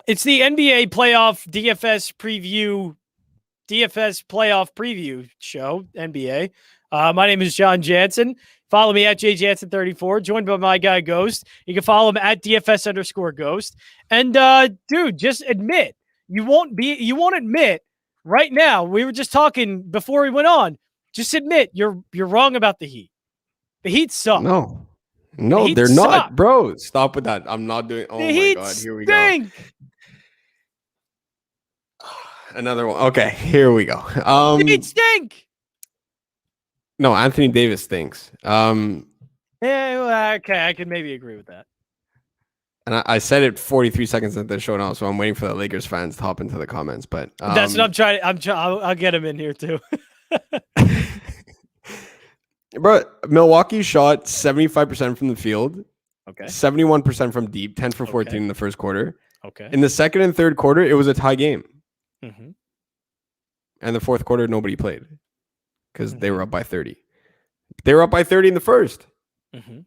It's the NBA playoff DFS playoff preview show, NBA. My name is Jon Jansen. Follow me at JJansen34, joined by my guy Ghost. You can follow him at DFS_Ghost. And dude, just admit you won't admit right now. We were just talking before we went on. Just admit you're wrong about the Heat. The Heat suck. No, they're not, bro. Stop with that. I'm not doing. Oh my god, here we go. Another one. Okay, here we go. The Heat stink. No, Anthony Davis stinks. Yeah, well, okay, I can maybe agree with that. And I said it 43 seconds into the show now, so I'm waiting for the Lakers fans to hop into the comments. But that's what I'm trying. I'll get him in here too. Bro, Milwaukee shot 75% from the field. Okay. 71% from deep, 10 for 14 in the first quarter. Okay. In the second and third quarter, it was a tie game. Mm-hmm. And the fourth quarter, nobody played because they were up by 30. They were up by 30 in the first. Mm-hmm.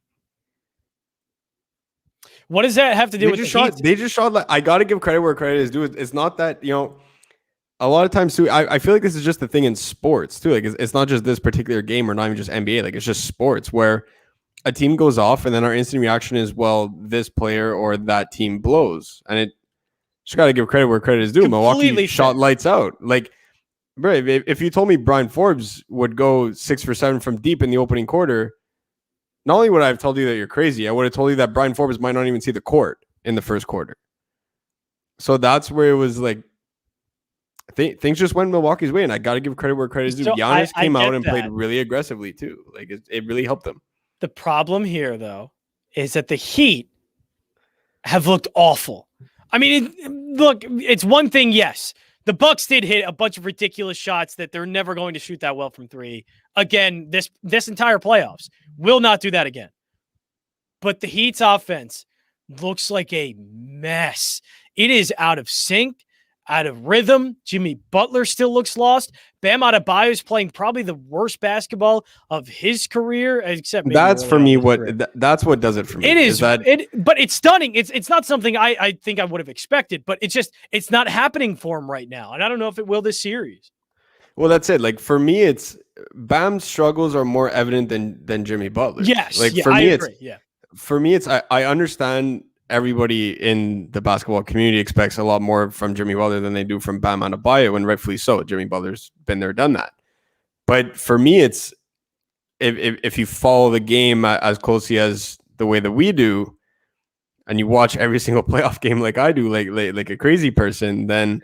What does that have to do with the Heat? They just shot. Like, I got to give credit where credit is due. It's not that, a lot of times too, I feel like this is just the thing in sports too. Like it's not just this particular game or not even just NBA. Like it's just sports where a team goes off and then our instant reaction is, well, this player or that team blows. And it just got to give credit where credit is due. Completely Milwaukee shot lights out. Like, bro, if you told me Brian Forbes would go 6 for 7 from deep in the opening quarter, not only would I have told you that you're crazy, I would have told you that Brian Forbes might not even see the court in the first quarter. So that's where it was like, things just went Milwaukee's way, and I got to give credit where credit is due. Giannis came out and played really aggressively too. Like it really helped them. The problem here, though, is that the Heat have looked awful. I mean, look, it's one thing. Yes, the Bucks did hit a bunch of ridiculous shots that they're never going to shoot that well from three. Again, this entire playoffs will not do that again. But the Heat's offense looks like a mess. It is out of sync, out of rhythm. Jimmy Butler still looks lost. Bam Adebayo is playing probably the worst basketball of his career, except that's for me. That's what does it for me. It is but it's stunning. It's not something I think I would have expected, but it's not happening for him right now, and I don't know if it will this series. Well, that's it. Like for me, it's Bam's struggles are more evident than Jimmy Butler. Yes, like for me, it's I understand. Everybody in the basketball community expects a lot more from Jimmy Butler than they do from Bam Adebayo, and rightfully so. Jimmy Butler's been there, done that. But for me, it's if you follow the game as closely as the way that we do, and you watch every single playoff game like I do, like a crazy person, then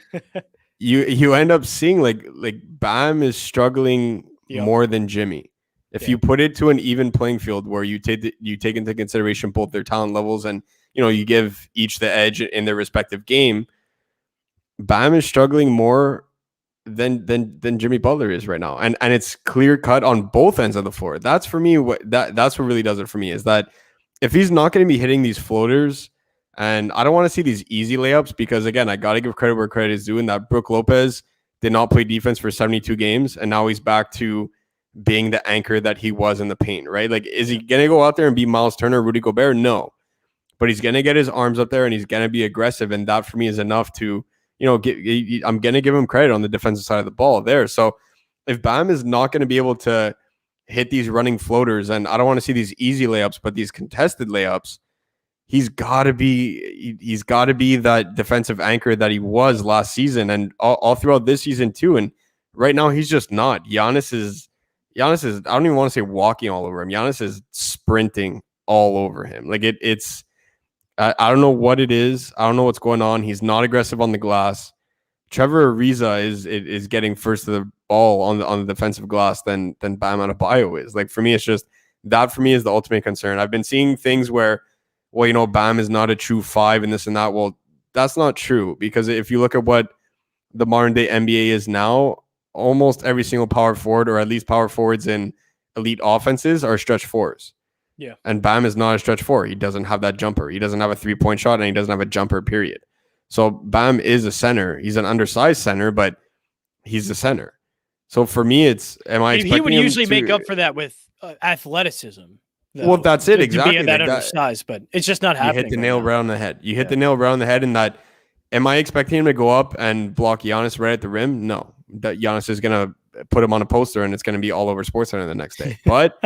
you end up seeing like Bam is struggling more than Jimmy. If you put it to an even playing field where you take into consideration both their talent levels and you give each the edge in their respective game, Bam is struggling more than Jimmy Butler is right now. And it's clear cut on both ends of the floor. That's for me that's what really does it for me, is that if he's not going to be hitting these floaters, and I don't want to see these easy layups, because again, I got to give credit where credit is due, in that Brook Lopez did not play defense for 72 games, and now he's back to being the anchor that he was in the paint, right? Like, is he going to go out there and be Miles Turner, Rudy Gobert? No. But he's going to get his arms up there and he's going to be aggressive. And that for me is enough to, I'm going to give him credit on the defensive side of the ball there. So if Bam is not going to be able to hit these running floaters, and I don't want to see these easy layups, but these contested layups, he's got to be that defensive anchor that he was last season and all throughout this season too. And right now he's just not. Giannis is, I don't even want to say walking all over him. Giannis is sprinting all over him. Like it's, I don't know what it is. I don't know what's going on. He's not aggressive on the glass. Trevor Ariza is getting first to the ball on the defensive glass than Bam Adebayo is. Like for me, it's just that for me is the ultimate concern. I've been seeing things where, well, Bam is not a true 5 and this and that. Well, that's not true, because if you look at what the modern day NBA is now, almost every single power forward, or at least power forwards in elite offenses, are stretch fours. Yeah. And Bam is not a stretch four. He doesn't have that jumper. He doesn't have a 3-point shot, and he doesn't have a jumper, period. So Bam is a center. He's an undersized center, but he's a center. So for me, it's, he would usually make up for that with athleticism. Though, well, that's it. Exactly. To be that undersized, but it's just not happening. You hit the nail right on the head. You hit the nail right on the head in that Am I expecting him to go up and block Giannis right at the rim? No. That Giannis is going to put him on a poster and it's going to be all over SportsCenter the next day. But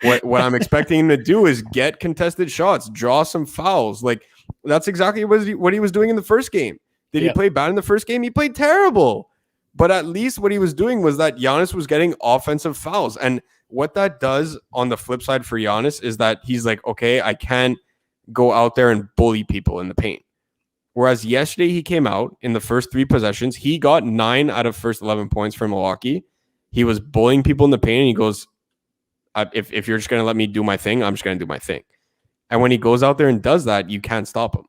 what I'm expecting him to do is get contested shots, draw some fouls. Like, that's exactly what he was doing in the first game. Did he play bad in the first game? He played terrible. But at least what he was doing was that Giannis was getting offensive fouls. And what that does on the flip side for Giannis is that he's like, okay, I can't go out there and bully people in the paint. Whereas yesterday he came out in the first 3 possessions. He got 9 out of first 11 points for Milwaukee. He was bullying people in the paint. And he goes, if you're just going to let me do my thing, I'm just going to do my thing. And when he goes out there and does that, you can't stop him.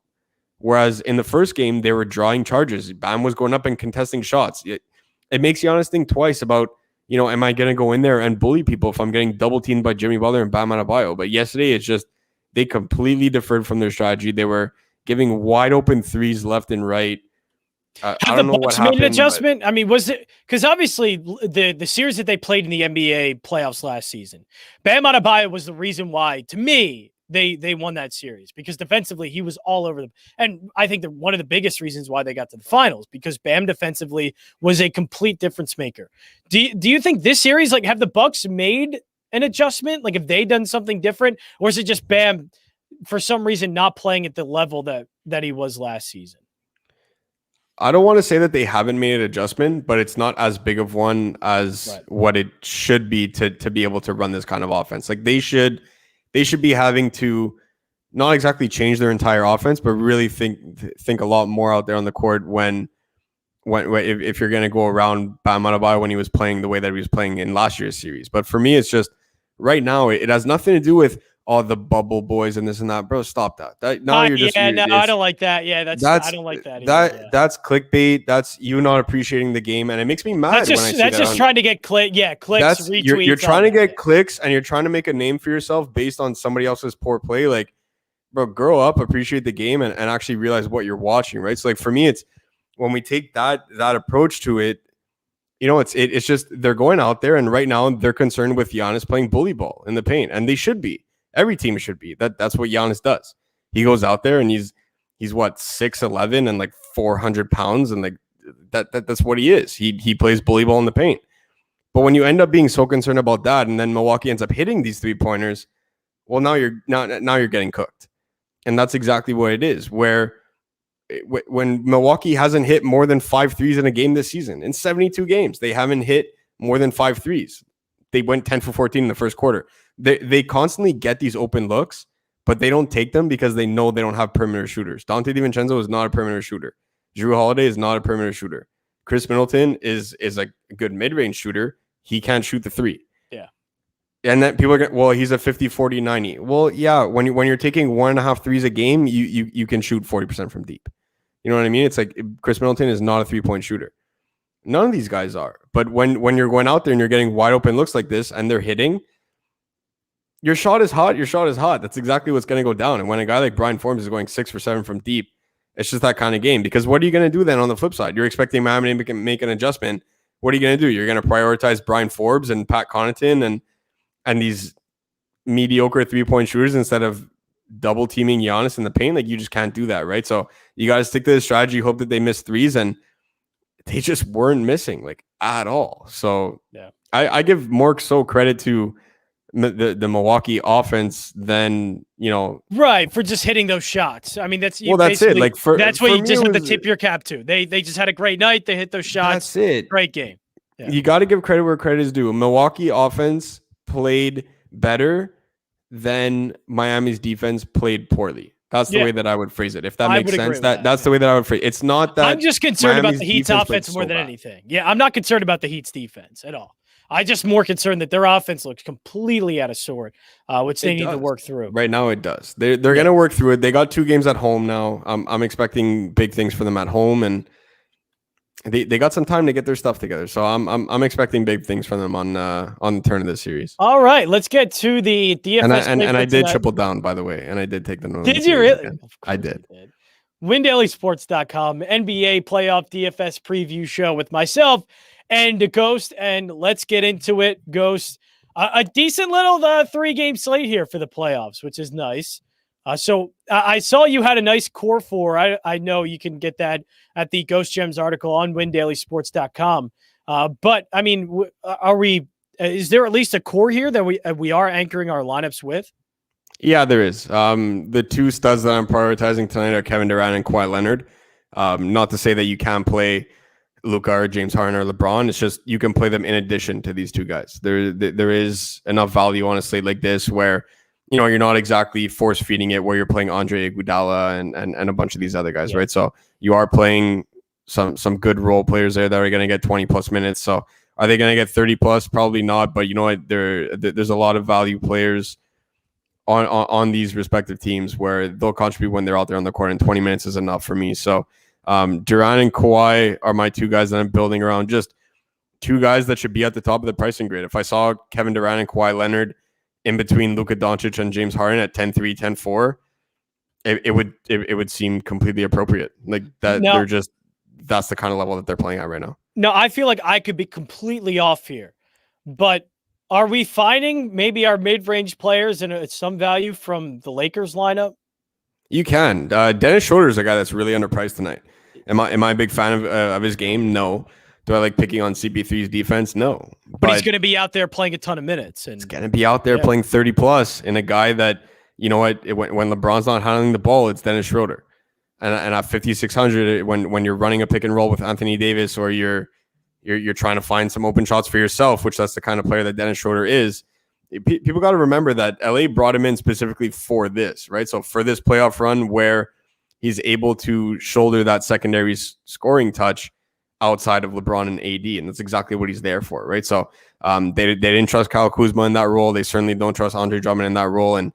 Whereas in the first game, they were drawing charges. Bam was going up and contesting shots. It makes Giannis think twice about, am I going to go in there and bully people if I'm getting double teamed by Jimmy Butler and Bam Adebayo? But yesterday, it's just they completely deferred from their strategy. They were giving wide open threes left and right. I don't know what happened. Made an adjustment? I mean, was it because obviously the series that they played in the NBA playoffs last season, Bam Adebayo was the reason why, to me, they won that series, because defensively he was all over them. And I think that one of the biggest reasons why they got to the finals, because Bam defensively was a complete difference maker. Do you think this series, like, have the Bucks made an adjustment? Like, have they done something different, or is it just Bam for some reason not playing at the level that he was last season? I don't want to say that they haven't made an adjustment, but it's not as big of one as what it should be to be able to run this kind of offense. Like, they should be having to not exactly change their entire offense, but really think a lot more out there on the court when if you're going to go around Bam Adebayo when he was playing the way that he was playing in last year's series. But for me, it's just right now, it has nothing to do with the bubble boys and this and that. Bro, stop that. I don't like that. Yeah, I don't like that either. That's clickbait. That's you not appreciating the game, and it makes me mad. That's just trying to get clicks. Retweets. You're trying to get clicks, and you're trying to make a name for yourself based on somebody else's poor play. Like, bro, grow up, appreciate the game, and actually realize what you're watching. Right. So, like, for me, it's when we take that approach to it. It's just they're going out there, and right now they're concerned with Giannis playing bully ball in the paint, and they should be. Every team should be. That's what Giannis does. He goes out there and he's what, 6'11" and like 400 pounds, and like that's what he is. He plays bully ball in the paint. But when you end up being so concerned about that, and then Milwaukee ends up hitting these 3-pointers, well, now you're getting cooked, and that's exactly what it is. Where when Milwaukee hasn't hit more than 5 threes in a game this season, in 72 games, they haven't hit more than 5 threes. They went 10 for 14 in the first quarter. They constantly get these open looks, but they don't take them because they know they don't have perimeter shooters. Dante DiVincenzo is not a perimeter shooter. Jrue Holiday is not a perimeter shooter. Chris Middleton is a good mid-range shooter. He can't shoot the 3. Yeah. And then people are well, he's a 50, 40, 90. Well, yeah, when you're taking 1.5 threes a game, you can shoot 40% from deep. You know what I mean? It's like Chris Middleton is not a 3-point shooter. None of these guys are. But when you're going out there and you're getting wide open looks like this and they're hitting, your shot is hot. Your shot is hot. That's exactly what's going to go down. And when a guy like Brian Forbes is going 6 for 7 from deep, it's just that kind of game. Because what are you going to do then on the flip side? You're expecting Miami to make an adjustment. What are you going to do? You're going to prioritize Brian Forbes and Pat Connaughton and these mediocre 3-point shooters instead of double teaming Giannis in the paint? Like, you just can't do that, right? So you got to stick to the strategy, hope that they miss threes, and they just weren't missing, like, at all. So yeah, I give more so credit to the Milwaukee offense than, right, for just hitting those shots. I mean, that's it. Like, that's what you just have to tip your cap to. They just had a great night. They hit those shots. That's it. Great game. Yeah. You got to give credit where credit is due. Milwaukee offense played better than Miami's defense played poorly. That's the way that I would phrase it. If that makes sense, that's the way that I would phrase it. It's not that I'm just concerned about the Heat's offense more than anything. Yeah, I'm not concerned about the Heat's defense at all. I'm just more concerned that their offense looks completely out of sort, which they need to work through. Right now, it does. They're going to work through it. They got 2 games at home now. I'm expecting big things for them at home, and they got some time to get their stuff together. So I'm expecting big things from them on the turn of this series. All right, let's get to the DFS. And I did triple down, by the way, and I did take the Northern. Did you really? I did. WinDailySports.com NBA playoff DFS preview show with myself and Ghost, and let's get into it. Ghost, a decent little 3-game slate here for the playoffs, which is nice. So I saw you had a nice core four. I know you can get that at the Ghost Gems article on windailysports.com. But I mean, are we? Is there at least a core here that we are anchoring our lineups with? Yeah, there is. The two studs that I'm prioritizing tonight are Kevin Durant and Kawhi Leonard. Not to say that you can't play Luka or James Harden or LeBron. It's just you can play them in addition to these two guys. There is enough value on a slate like this where you're not exactly force feeding it where you're playing Andre Iguodala and a bunch of these other guys, right? So you are playing some good role players there that are going to get 20 plus minutes. So are they going to get 30 plus? Probably not. But you know what? There's a lot of value players on these respective teams where they'll contribute when they're out there on the court, and 20 minutes is enough for me. So Durant and Kawhi are my two guys that I'm building around. Just two guys that should be at the top of the pricing grid. If I saw Kevin Durant and Kawhi Leonard in between Luka Doncic and James Harden at 10-3, 10-4, it would seem completely appropriate. Like that, that's the kind of level that they're playing at right now. No, I feel like I could be completely off here, but are we finding maybe our mid-range players and some value from the Lakers lineup? You can. Dennis Schroeder is a guy that's really underpriced tonight. Am I a big fan of his game? No. Do I like picking on CP3's defense? No. But he's going to be out there playing a ton of minutes. And he's going to be out there playing 30 plus in a guy that, you know what, when LeBron's not handling the ball, it's Dennis Schroeder. And at 5,600, when you're running a pick and roll with Anthony Davis, or you're trying to find some open shots for yourself, which that's the kind of player that Dennis Schroeder is, people got to remember that LA brought him in specifically for this, right? So for this playoff run where he's able to shoulder that secondary scoring touch outside of LeBron and AD, and that's exactly what he's there for, right? So they didn't trust Kyle Kuzma in that role. They certainly don't trust Andre Drummond in that role, and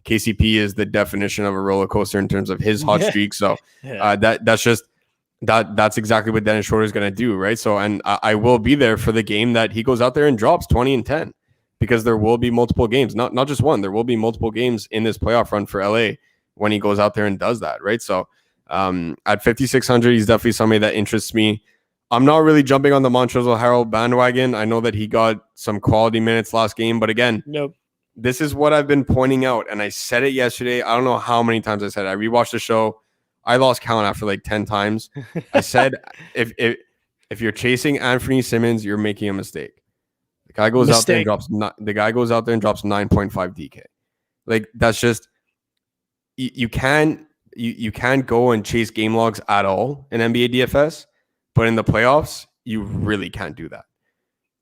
KCP is the definition of a roller coaster in terms of his hot streak. So that's exactly what Dennis Schroeder is going to do, right? So, and I will be there for the game that he goes out there and drops 20 and 10, because there will be multiple games, not just one. There will be multiple games in this playoff run for LA when he goes out there and does that, right? So at 5,600, he's definitely somebody that interests me. I'm not really jumping on the Montrezl Harrell bandwagon. I know that he got some quality minutes last game, but again, this is what I've been pointing out, and I said it yesterday. I don't know how many times I said it. I rewatched the show. I lost count after like 10 times. I said, if you're chasing Anthony Simmons, you're making a mistake. The guy goes out there and drops 9.5 DK. Like, that's just you can't go and chase game logs at all in NBA DFS. But in the playoffs, you really can't do that.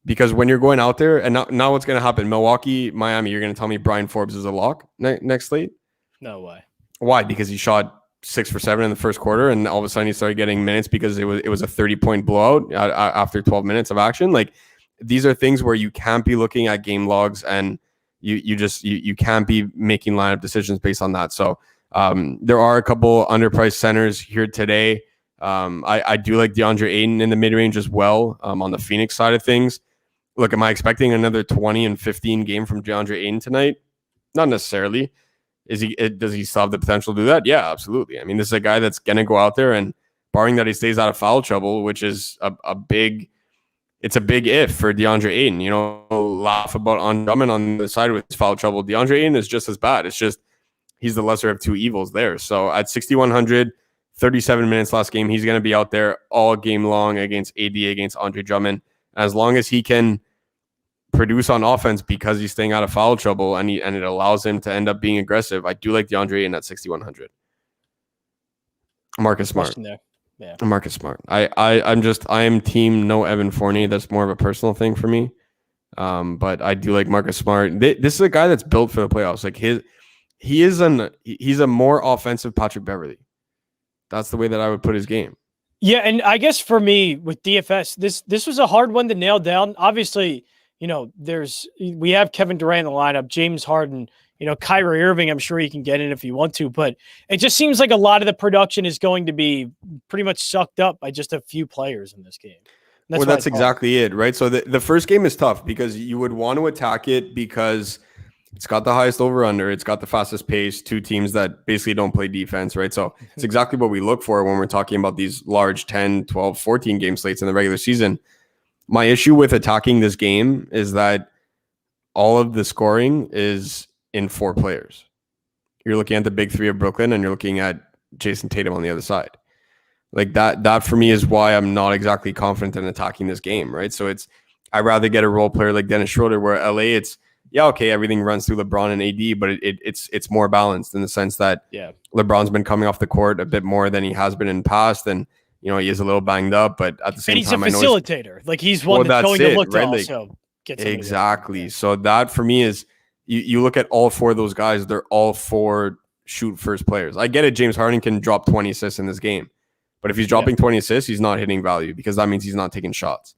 Because when you're going out there, and now what's going to happen? Milwaukee, Miami, you're going to tell me Brian Forbes is a lock next slate? No way. Why? Because he shot 6 for 7 in the first quarter, and all of a sudden he started getting minutes because it was a 30-point blowout after 12 minutes of action. Like, these are things where you can't be looking at game logs, and you can't be making lineup decisions based on that. So there are a couple underpriced centers here today. I do like DeAndre Ayton in the mid-range as well on the Phoenix side of things. Look, am I expecting another 20 and 15 game from DeAndre Ayton tonight? Not necessarily. Does he still have the potential to do that? Yeah, absolutely. I mean, this is a guy that's going to go out there, and barring that he stays out of foul trouble, which is a big if for DeAndre Ayton. Laugh about on Drummond on the side with his foul trouble. DeAndre Ayton is just as bad. It's just he's the lesser of two evils there. So at 6,100, 37 minutes last game, he's going to be out there all game long against AD, against Andre Drummond. As long as he can produce on offense because he's staying out of foul trouble, and it allows him to end up being aggressive, I do like DeAndre Ayton at 6,100. Marcus Smart. Yeah. Marcus Smart. I am team no Evan Fournier. That's more of a personal thing for me. But I do like Marcus Smart. This is a guy that's built for the playoffs. Like he's a more offensive Patrick Beverley. That's the way that I would put his game. Yeah, and I guess for me with DFS, this was a hard one to nail down. Obviously, we have Kevin Durant in the lineup, James Harden, Kyrie Irving. I'm sure he can get in if you want to, but it just seems like a lot of the production is going to be pretty much sucked up by just a few players in this game. That's exactly it, right? So the first game is tough because you would want to attack it because it's got the highest over-under. It's got the fastest pace, two teams that basically don't play defense, right? So it's exactly what we look for when we're talking about these large 10, 12, 14 game slates in the regular season. My issue with attacking this game is that all of the scoring is in 4 players. You're looking at the big three of Brooklyn, and you're looking at Jason Tatum on the other side. Like that for me is why I'm not exactly confident in attacking this game, right? So I'd rather get a role player like Dennis Schroeder, where LA, it's okay, everything runs through LeBron and AD, but it's more balanced in the sense that LeBron's been coming off the court a bit more than he has been in the past, and he is a little banged up, but at the same time, he's a facilitator. Like he's one that's going to look to also get exactly. So that for me is you look at all four of those guys; they're all four shoot first players. I get it. James Harden can drop 20 assists in this game, but if he's dropping 20 assists, he's not hitting value because that means he's not taking shots.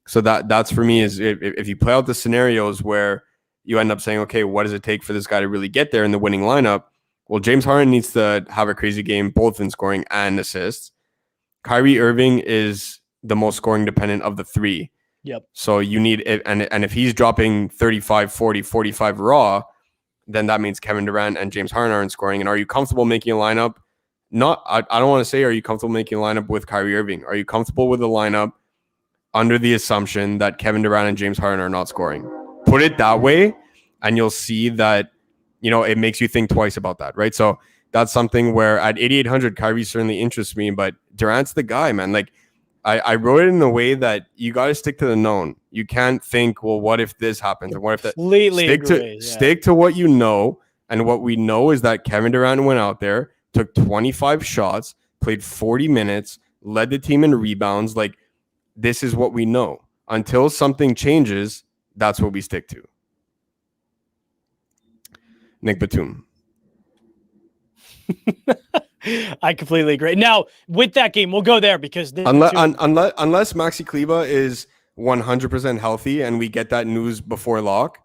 So that's for me is if you play out the scenarios where you end up saying, okay, what does it take for this guy to really get there in the winning lineup? Well, James Harden needs to have a crazy game, both in scoring and assists. Kyrie Irving is the most scoring dependent of the three. Yep. So you need it, and if he's dropping 35, 40, 45 raw, then that means Kevin Durant and James Harden aren't scoring. And are you comfortable making a lineup? I don't want to say, are you comfortable making a lineup with Kyrie Irving? Are you comfortable with a lineup under the assumption that Kevin Durant and James Harden are not scoring? Put it that way, and you'll see that, it makes you think twice about that, right? So that's something where at 8,800, Kyrie certainly interests me, but Durant's the guy, man. Like, I wrote it in a way that you got to stick to the known. You can't think, well, what if this happens? And what if that? Stick to what you know, and what we know is that Kevin Durant went out there, took 25 shots, played 40 minutes, led the team in rebounds. Like, this is what we know. Until something changes, that's what we stick to. Nick Batum. I completely agree. Now, with that game, we'll go there because unless Maxi Kleber is 100% healthy and we get that news before lock,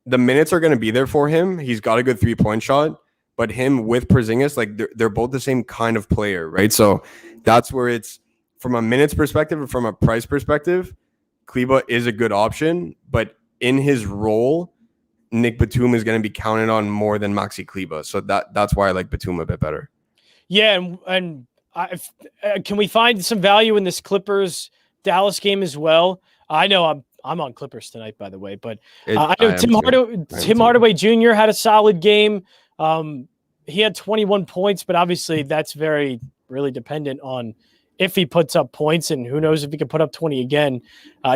the minutes are going to be there for him. He's got a good 3-point shot, but him with Porzingis, like they're both the same kind of player, right? So that's where it's from a minutes perspective and from a price perspective, Kleber is a good option, but in his role, Nick Batum is going to be counted on more than Maxi Kleber. So that's why I like Batum a bit better. Yeah, and can we find some value in this Clippers Dallas game as well? I know I'm on Clippers tonight, by the way, but I know Tim Hardaway Jr. had a solid game. He had 21 points, but obviously that's really dependent on if he puts up points, and who knows if he can put up 20 again.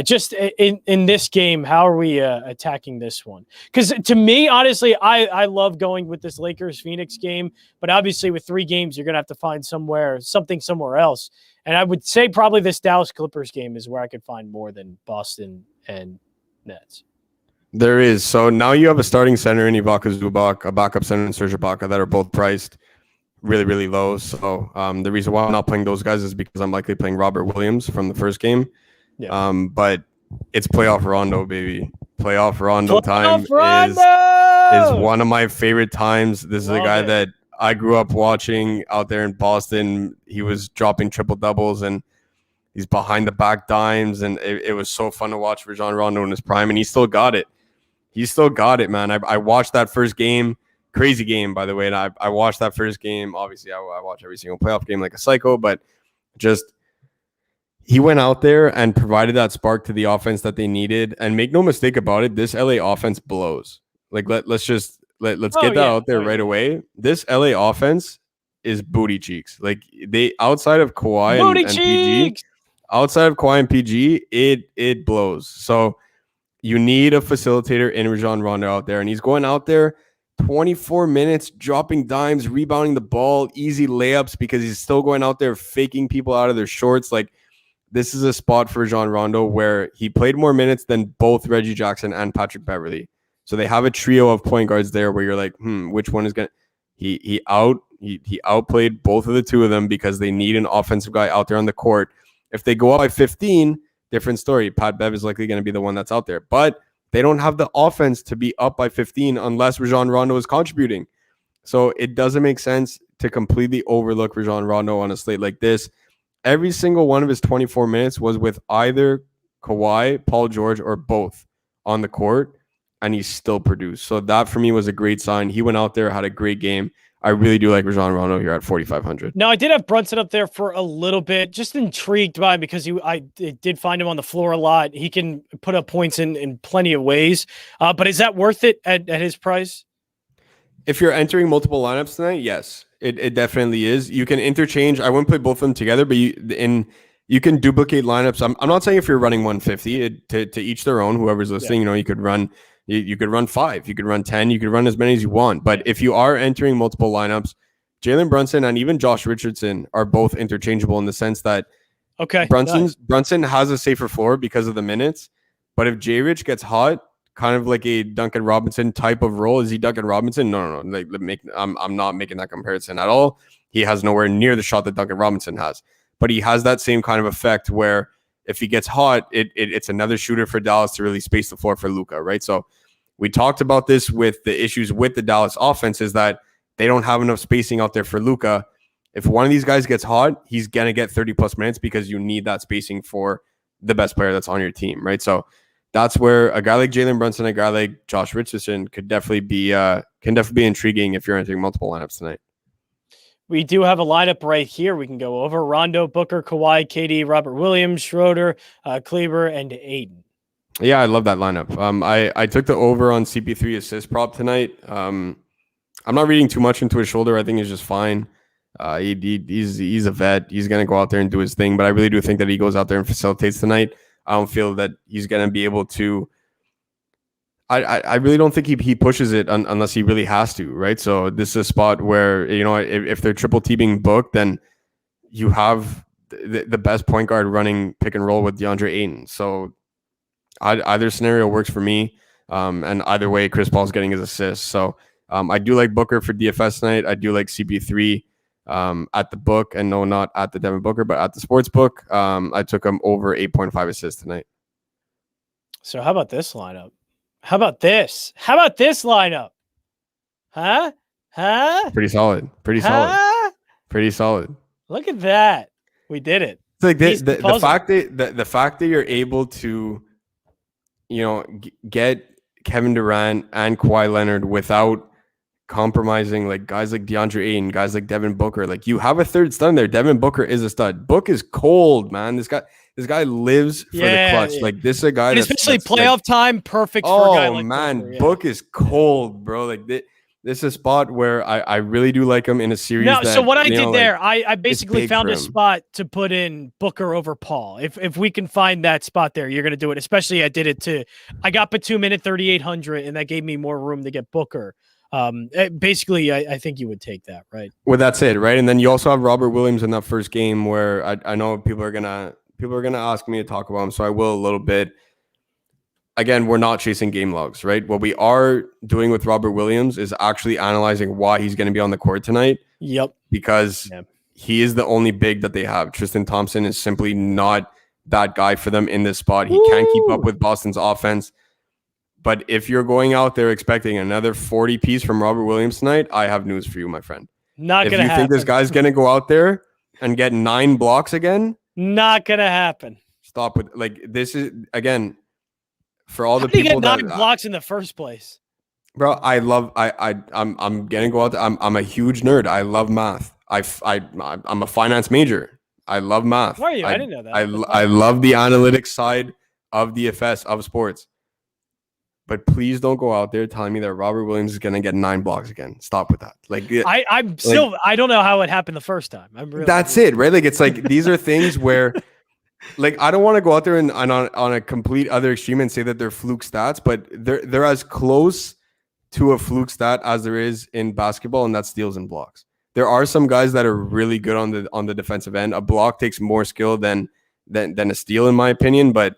Just in this game, how are we attacking this one? Because to me, honestly, I love going with this Lakers-Phoenix game, but obviously with 3 games, you're going to have to find something somewhere else. And I would say probably this Dallas Clippers game is where I could find more than Boston and Nets. There is. So now you have a starting center in Ibaka Zubac, a backup center in Serge Ibaka that are both priced really, really low. So the reason why I'm not playing those guys is because I'm likely playing Robert Williams from the first game. Yeah. But it's playoff Rondo, baby. Playoff Rondo time is one of my favorite times. This is a guy that I grew up watching out there in Boston. He was dropping triple doubles and he's behind the back dimes. And it was so fun to watch for Rajon Rondo in his prime. And he still got it. Man. I watched that first game. Crazy game, by the way. And I watched that first game. Obviously, I watch every single playoff game like a psycho, but just he went out there and provided that spark to the offense that they needed. And make no mistake about it, this LA offense blows. Like let's get that out there right away. This LA offense is booty cheeks. Like they outside of Kawhi and PG, it blows. So you need a facilitator in Rajon Rondo out there, and he's going out there 24 minutes, dropping dimes, rebounding the ball, easy layups because he's still going out there faking people out of their shorts. Like this is a spot for Rajon Rondo where he played more minutes than both Reggie Jackson and Patrick Beverley. So they have a trio of point guards there where you're like, which one is going to... He outplayed both of the two of them because they need an offensive guy out there on the court. If they go up by 15, different story. Pat Bev is likely going to be the one that's out there. But they don't have the offense to be up by 15 unless Rajon Rondo is contributing. So it doesn't make sense to completely overlook Rajon Rondo on a slate like this. Every single one of his 24 minutes was with either Kawhi, Paul George, or both on the court, and he still produced. So that for me was a great sign. He went out there, had a great game. I really do like Rajon Rondo here at 4,500. Now, I did have Brunson up there for a little bit, just intrigued by him because I did find him on the floor a lot. He can put up points in plenty of ways. But is that worth it at his price? If you're entering multiple lineups tonight, yes, it definitely is. You can interchange. I wouldn't play both of them together, but you can duplicate lineups. I'm not saying if you're running 150 to each their own. Whoever's listening, you could run. You could run 5. You could run 10. You could run as many as you want. But if you are entering multiple lineups, Jalen Brunson and even Josh Richardson are both interchangeable in the sense that Brunson has a safer floor because of the minutes. But if J Rich gets hot, kind of like a Duncan Robinson type of role, is he Duncan Robinson? No. I'm not making that comparison at all. He has nowhere near the shot that Duncan Robinson has. But he has that same kind of effect where if he gets hot, it's another shooter for Dallas to really space the floor for Luka, right? So we talked about this with the issues with the Dallas offense is that they don't have enough spacing out there for Luka. If one of these guys gets hot, he's going to get 30 plus minutes because you need that spacing for the best player that's on your team, right? So that's where a guy like Jalen Brunson, a guy like Josh Richardson could definitely be intriguing if you're entering multiple lineups tonight. We do have a lineup right here. We can go over Rondo, Booker, Kawhi, KD, Robert Williams, Schroeder, Kleber, and Aiden. Yeah, I love that lineup. I took the over on CP3 assist prop tonight. I'm not reading too much into his shoulder. I think he's just fine. He's a vet. He's going to go out there and do his thing, but I really do think that he goes out there and facilitates tonight. I don't feel that he's going to be able to. I really don't think he pushes it unless he really has to, right? So this is a spot where, if they're triple teaming Book, then you have the best point guard running pick and roll with DeAndre Ayton. So either scenario works for me. And either way, Chris Paul's getting his assists. So I do like Booker for DFS tonight. I do like CP3 at the book, and no, not at the Devin Booker, but at the sports book. I took him over 8.5 assists tonight. So how about this lineup? How about this lineup? Huh? Pretty solid. Pretty solid. Look at that. We did it. It's like the fact that you're able to, get Kevin Durant and Kawhi Leonard without compromising like guys like DeAndre Ayton, guys like Devin Booker. Like you have a third stud there. Devin Booker is a stud. Book is cold, man. This guy lives for the clutch. Yeah. Like this is a guy that's especially playoff time, perfect for a guy like man, Booker, yeah. Book is cold, bro. Like this is a spot where I really do like him in a series. No, so what I did there, I basically found a spot to put in Booker over Paul. If we can find that spot there, you're gonna do it. Especially I did it I got Batum in at 3,800, and that gave me more room to get Booker. Basically, I think you would take that, right? Well, that's it, right? And then you also have Robert Williams in that first game where I know people are gonna ask me to talk about him, so I will a little bit. Again, we're not chasing game logs, right? What we are doing with Robert Williams is actually analyzing why he's going to be on the court tonight. Yep. Because he is the only big that they have. Tristan Thompson is simply not that guy for them in this spot. He can't keep up with Boston's offense. But if you're going out there expecting another 40 piece from Robert Williams tonight, I have news for you, my friend. Not going to happen. If you think this guy's going to go out there and get 9 blocks again, not going to happen. Stop with this is again for all How the people people that 9 blocks in the first place. Bro, I'm gonna go out there. I'm a huge nerd. I love math. I'm a finance major. I love math. Why are you? I didn't know that. I love the analytics side of DFS of sports. But please don't go out there telling me that Robert Williams is gonna get 9 blocks again. Stop with that. I don't know how it happened the first time. That's it, right? Like it's like these are things where I don't want to go out there and on a complete other extreme and say that they're fluke stats, but they're as close to a fluke stat as there is in basketball, and that's steals and blocks. There are some guys that are really good on the defensive end. A block takes more skill than a steal, in my opinion. But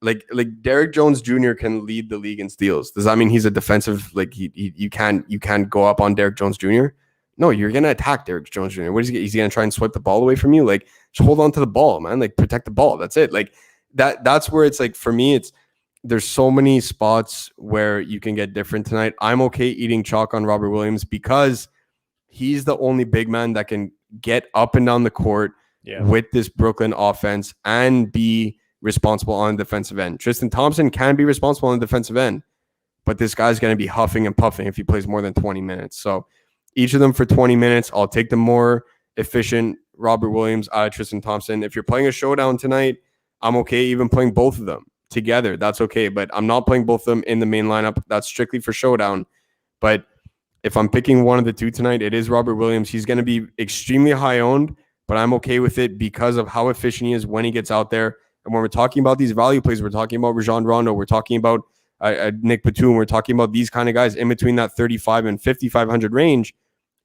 like Derrick Jones Jr. can lead the league in steals. Does that mean he's a defensive? Like you can't go up on Derrick Jones Jr.? No, you're gonna attack Derrick Jones Jr. What is he gonna try and swipe the ball away from you? Like just hold on to the ball, man. Like protect the ball. That's it. Like that's where it's like for me, there's so many spots where you can get different tonight. I'm okay eating chalk on Robert Williams because he's the only big man that can get up and down the court with this Brooklyn offense and be responsible on the defensive end. Tristan Thompson can be responsible on the defensive end, but this guy's going to be huffing and puffing if he plays more than 20 minutes. So each of them for 20 minutes, I'll take the more efficient Robert Williams out of Tristan Thompson. If you're playing a showdown tonight, I'm okay even playing both of them together. That's okay, but I'm not playing both of them in the main lineup. That's strictly for showdown. But if I'm picking one of the two tonight, it is Robert Williams. He's going to be extremely high owned, but I'm okay with it because of how efficient he is when he gets out there. And when we're talking about these value plays, we're talking about Rajon Rondo, we're talking about Nick Batum, we're talking about these kind of guys in between that 35 and 5,500 range.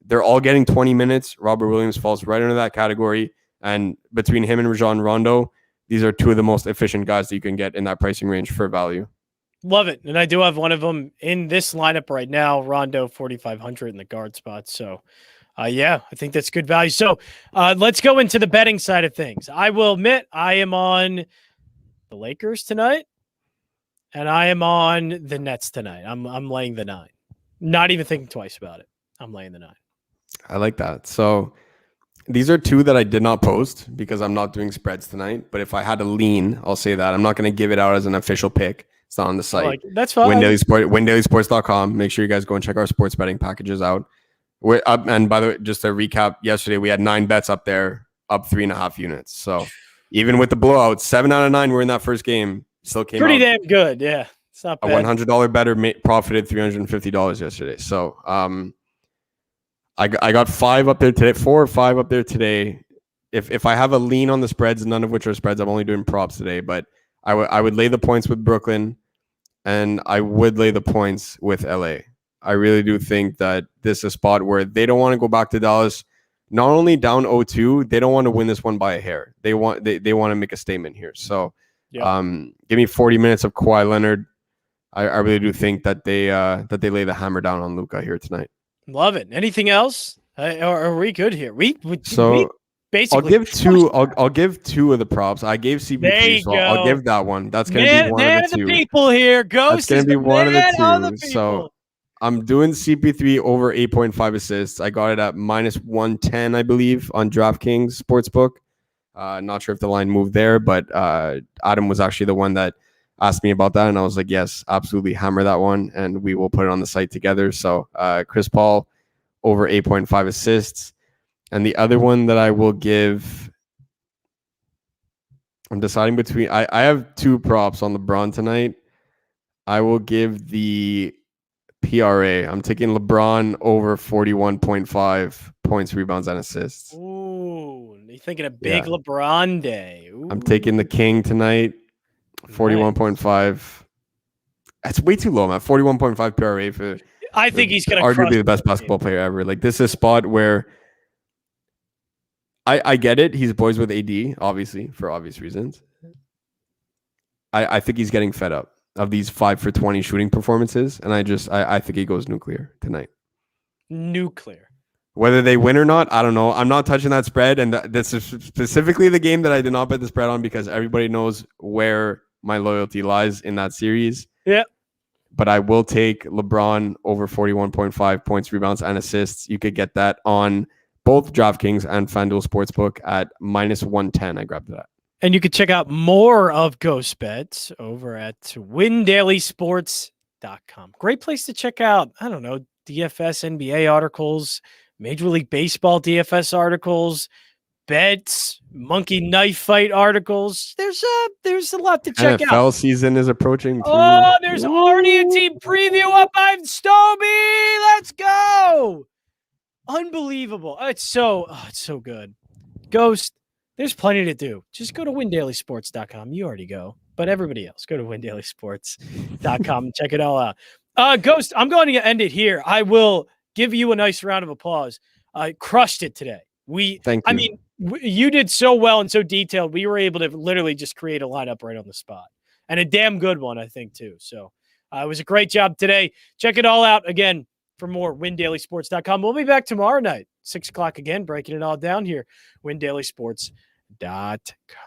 They're all getting 20 minutes. Robert Williams falls right into that category. And between him and Rajon Rondo, these are two of the most efficient guys that you can get in that pricing range for value. Love it. And I do have one of them in this lineup right now, Rondo 4,500 in the guard spot. So, yeah, I think that's good value. So let's go into the betting side of things. I will admit I am on the Lakers tonight, and I am on the Nets tonight. I'm laying the 9. Not even thinking twice about it. I'm laying the 9. I like that. So these are two that I did not post because I'm not doing spreads tonight. But if I had to lean, I'll say that. I'm not going to give it out as an official pick. It's not on the site. That's fine. WinDailySports.com. Make sure you guys go and check our sports betting packages out. We're up, and by the way, just to recap, yesterday we had 9 bets up there, up 3.5 units. So even with the blowout, 7 out of 9 were in that first game. Still came pretty out damn good. Yeah, it's not bad. A $100 better profited $350 yesterday. So I got 5 up there today, 4 or 5 up there today. If I have a lean on the spreads, none of which are spreads, I'm only doing props today. But I would lay the points with Brooklyn, and I would lay the points with LA. I really do think that this is a spot where they don't want to go back to Dallas. Not only down 0-2, they don't want to win this one by a hair. They want to make a statement here. So, give me 40 minutes of Kawhi Leonard. I really do think that they lay the hammer down on Luka here tonight. Love it. Anything else? Are we good here? We basically. I'll give 2 of the props. I gave CP3, so I'll give that one. That's gonna be one of the 2. People here. Ghost. That's gonna be one of the 2. The so I'm doing CP3 over 8.5 assists. I got it at -110, I believe, on DraftKings Sportsbook. Not sure if the line moved there, but Adam was actually the one that asked me about that, and I was like, yes, absolutely, hammer that one, and we will put it on the site together. So Chris Paul over 8.5 assists. And the other one that I will give, I'm deciding between, I have 2 props on LeBron tonight. I will give the PRA. I'm taking LeBron over 41.5 points, rebounds, and assists. Ooh, you're thinking a big LeBron day. Ooh. I'm taking the King tonight, 41.5. That's way too low, man. 41.5 PRA for. I think he's going to arguably the best basketball player ever. Like, this is a spot where I get it. He's boys with AD, obviously, for obvious reasons. I think he's getting fed up of these 5 for 20 shooting performances, and I think he goes nuclear tonight. Nuclear. Whether they win or not, I don't know. I'm not touching that spread, and this is specifically the game that I did not bet the spread on because everybody knows where my loyalty lies in that series. Yeah. But I will take LeBron over 41.5 points, rebounds, and assists. You could get that on both DraftKings and FanDuel Sportsbook at -110. I grabbed that. And you can check out more of Ghost Bets over at WinDailySports.com. Great place to check out, I don't know, DFS, NBA articles, Major League Baseball DFS articles, bets, monkey knife fight articles. There's a lot to check out. NFL season is approaching too. Oh, there's already a team preview up on Stobie. Let's go. Unbelievable. It's so good. Ghost, there's plenty to do. Just go to WinDailySports.com. You already go. But everybody else, go to WinDailySports.com and check it all out. Ghost, I'm going to end it here. I will give you a nice round of applause. Crushed it today. Thank you. I mean, you did so well and so detailed. We were able to literally just create a lineup right on the spot. And a damn good one, I think, too. So it was a great job today. Check it all out again. For more, WinDailySports.com. We'll be back tomorrow night, 6 o'clock again, breaking it all down here. WinDailySports.com.